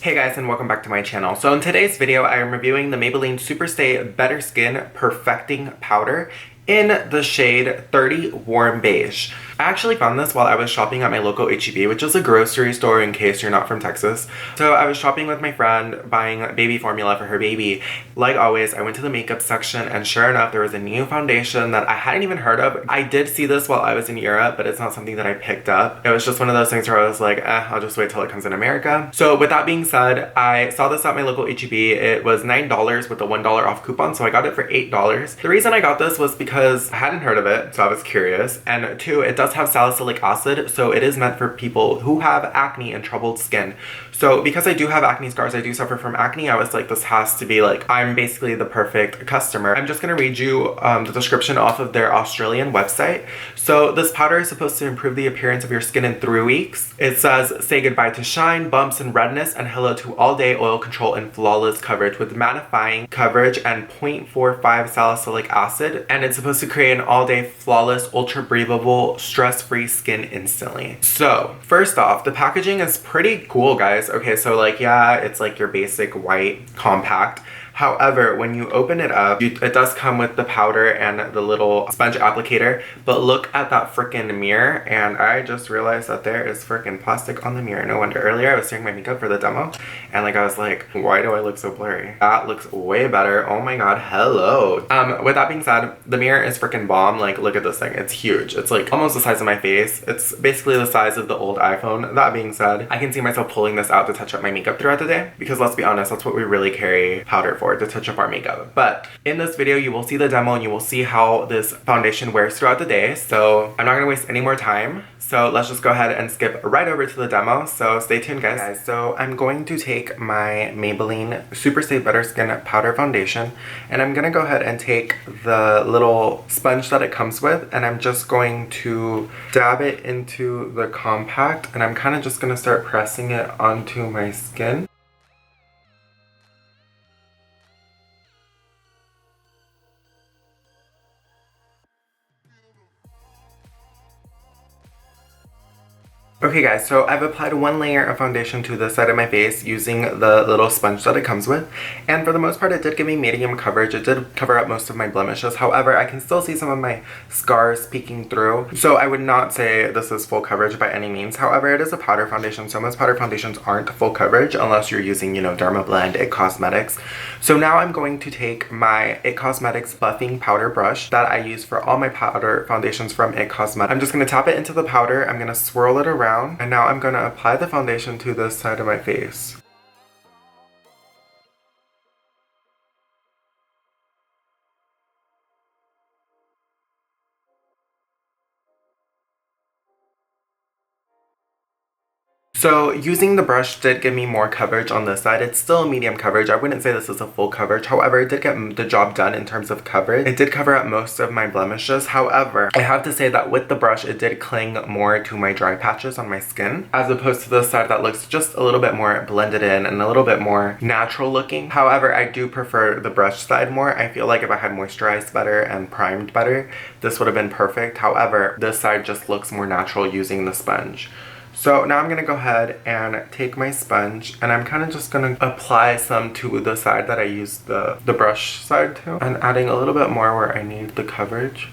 Hey guys, and welcome back to my channel. So in today's video, I am reviewing the Maybelline Superstay Better Skin Perfecting Powder in the shade 30 Warm Beige. I actually found this while I was shopping at my local H-E-B, which is a grocery store in case you're not from Texas. So I was shopping with my friend, buying baby formula for her baby. Like always, I went to the makeup section, and sure enough, there was a new foundation that I hadn't even heard of. I did see this while I was in Europe, but it's not something that I picked up. It was just one of those things where I was like, I'll just wait till it comes in America. So with that being said, I saw this at my local H-E-B. It was $9 with a $1 off coupon, so I got it for $8. The reason I got this was because I hadn't heard of it, so I was curious. And two, it does have salicylic acid, so it is meant for people who have acne and troubled skin. So because I do have acne scars, I do suffer from acne, I was like, this has to be like, I'm basically the perfect customer. I'm just gonna read you the description off of their Australian website. So this powder is supposed to improve the appearance of your skin in 3 weeks. It says, say goodbye to shine, bumps, and redness, and hello to all-day oil control and flawless coverage with mattifying coverage and 0.45 salicylic acid. And it's supposed to create an all-day flawless, ultra-breathable, stress-free skin instantly. So first off, the packaging is pretty cool, guys. Okay, so like, yeah, it's like your basic white compact. However, when you open it up, it does come with the powder and the little sponge applicator, but look at that freaking mirror, and I just realized that there is freaking plastic on the mirror. No wonder. Earlier I was doing my makeup for the demo, and like I was like, why do I look so blurry? That looks way better. Oh my god, hello. With that being said, the mirror is freaking bomb. Like, look at this thing. It's huge. It's like almost the size of my face. It's basically the size of the old iPhone. That being said, I can see myself pulling this out to touch up my makeup throughout the day, because let's be honest, that's what we really carry powder for, to touch up our makeup. But in this video, you will see the demo and you will see how this foundation wears throughout the day. So I'm not gonna waste any more time. So let's just go ahead and skip right over to the demo. So stay tuned, guys. So I'm going to take my Maybelline Superstay Better Skin Powder Foundation, and I'm gonna go ahead and take the little sponge that it comes with, and I'm just going to dab it into the compact, and I'm kind of just gonna start pressing it onto my skin. Okay guys, so I've applied one layer of foundation to the side of my face using the little sponge that it comes with, and for the most part it did give me medium coverage. It did cover up most of my blemishes. However, I can still see some of my scars peeking through, so I would not say this is full coverage by any means. However, it is a powder foundation, so most powder foundations aren't full coverage unless you're using, you know, Dermablend, IT Cosmetics. So now I'm going to take my IT Cosmetics buffing powder brush that I use for all my powder foundations from IT Cosmetics. I'm just going to tap it into the powder, I'm going to swirl it around, and now I'm going to apply the foundation to this side of my face. So using the brush did give me more coverage on this side. It's still medium coverage. I wouldn't say this is a full coverage. However, it did get the job done in terms of coverage. It did cover up most of my blemishes. However, I have to say that with the brush, it did cling more to my dry patches on my skin, as opposed to this side that looks just a little bit more blended in and a little bit more natural looking. However, I do prefer the brush side more. I feel like if I had moisturized better and primed better, this would have been perfect. However, this side just looks more natural using the sponge. So now I'm going to go ahead and take my sponge, and I'm kind of just going to apply some to the side that I used the brush side to, and adding a little bit more where I need the coverage.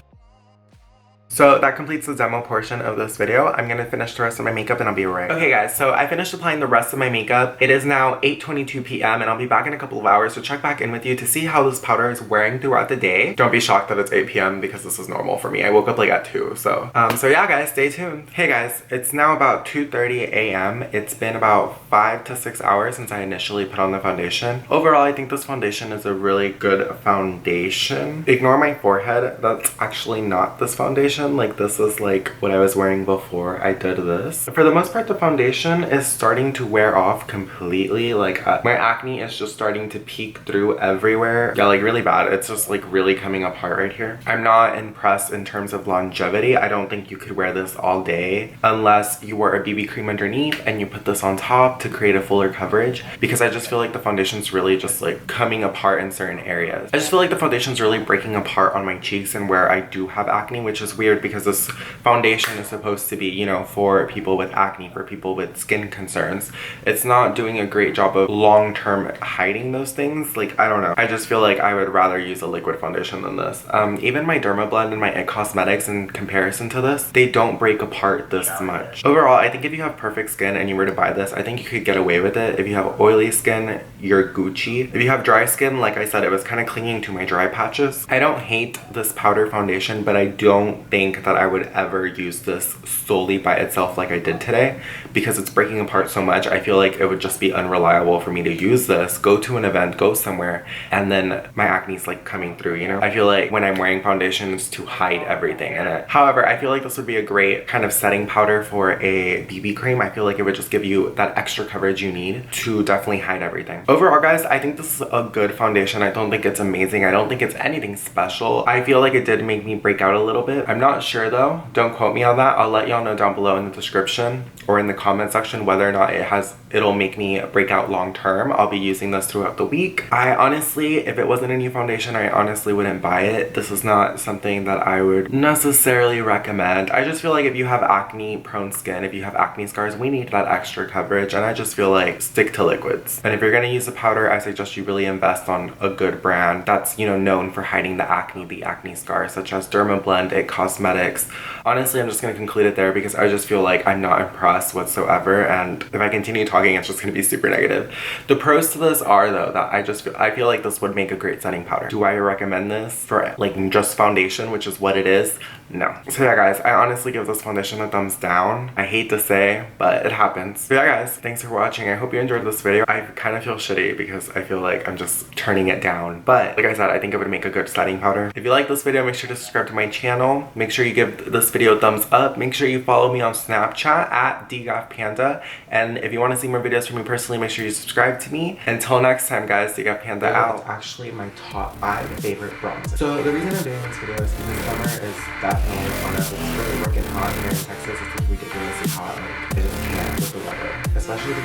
So that completes the demo portion of this video. I'm gonna finish the rest of my makeup and I'll be right back. Okay guys, so I finished applying the rest of my makeup. It is now 8:22 p.m. and I'll be back in a couple of hours to check back in with you to see how this powder is wearing throughout the day. Don't be shocked that it's 8 p.m. because this is normal for me. I woke up like at 2, so yeah guys, stay tuned. Hey guys, it's now about 2:30 a.m. It's been about 5 to 6 hours since I initially put on the foundation. Overall, I think this foundation is a really good foundation. Ignore my forehead, that's actually not this foundation. Like, this is like what I was wearing before I did this. For the most part, the foundation is starting to wear off completely. Like, my acne is just starting to peek through everywhere. Yeah, like really bad. It's just like really coming apart right here. I'm not impressed in terms of longevity. I don't think you could wear this all day unless you wore a BB cream underneath and you put this on top to create a fuller coverage, because I just feel like the foundation's really just like coming apart in certain areas. I just feel like the foundation's really breaking apart on my cheeks and where I do have acne, which is weird weird because this foundation is supposed to be, you know, for people with acne, for people with skin concerns. It's not doing a great job of long-term hiding those things. Like, I don't know. I just feel like I would rather use a liquid foundation than this. Even my Dermablend and my It Cosmetics in comparison to this, they don't break apart this much. Overall, I think if you have perfect skin and you were to buy this, I think you could get away with it. If you have oily skin, you're Gucci. If you have dry skin, like I said, it was kind of clinging to my dry patches. I don't hate this powder foundation, but I don't think that I would ever use this solely by itself like I did today, because it's breaking apart so much. I feel like it would just be unreliable for me to use this, go to an event, go somewhere, and then my acne's like coming through, you know? I feel like when I'm wearing foundation, it's to hide everything in it. However, I feel like this would be a great kind of setting powder for a BB cream. I feel like it would just give you that extra coverage you need to definitely hide everything. Overall, guys, I think this is a good foundation. I don't think it's amazing. I don't think it's anything special. I feel like it did make me break out a little bit. I'm not sure though. Don't quote me on that. I'll let y'all know down below in the description or in the comment section whether or not it'll make me break out long term. I'll be using this throughout the week. I honestly, if it wasn't a new foundation, I honestly wouldn't buy it. This is not something that I would necessarily recommend. I just feel like if you have acne prone skin, if you have acne scars, we need that extra coverage, and I just feel like stick to liquids. And if you're gonna use a powder, I suggest you really invest on a good brand that's, you know, known for hiding the acne scars, such as Dermablend, It Cosmetics. Honestly, I'm just gonna conclude it there because I just feel like I'm not impressed whatsoever, and if I continue talking, it's just gonna be super negative. The pros to this are though that I feel like this would make a great setting powder. Do I recommend this for like just foundation, which is what it is? No. So yeah, guys, I honestly give this foundation a thumbs down. I hate to say, but it happens. So yeah, guys, thanks for watching. I hope you enjoyed this video. I kind of feel shitty because I feel like I'm just turning it down, but like I said, I think it would make a good setting powder. If you like this video, make sure to subscribe to my channel. Make sure you give this video a thumbs up. Make sure you follow me on Snapchat at DGAFpanda. And if you want to see more videos from me personally, make sure you subscribe to me. Until next time, guys, DGAFpanda out. It's actually my top 5 favorite bronzers. So the reason I'm doing this video is because summer is definitely fun. It's really working hot here in Texas. It's like ridiculously hot. Like, it just can't with the weather, especially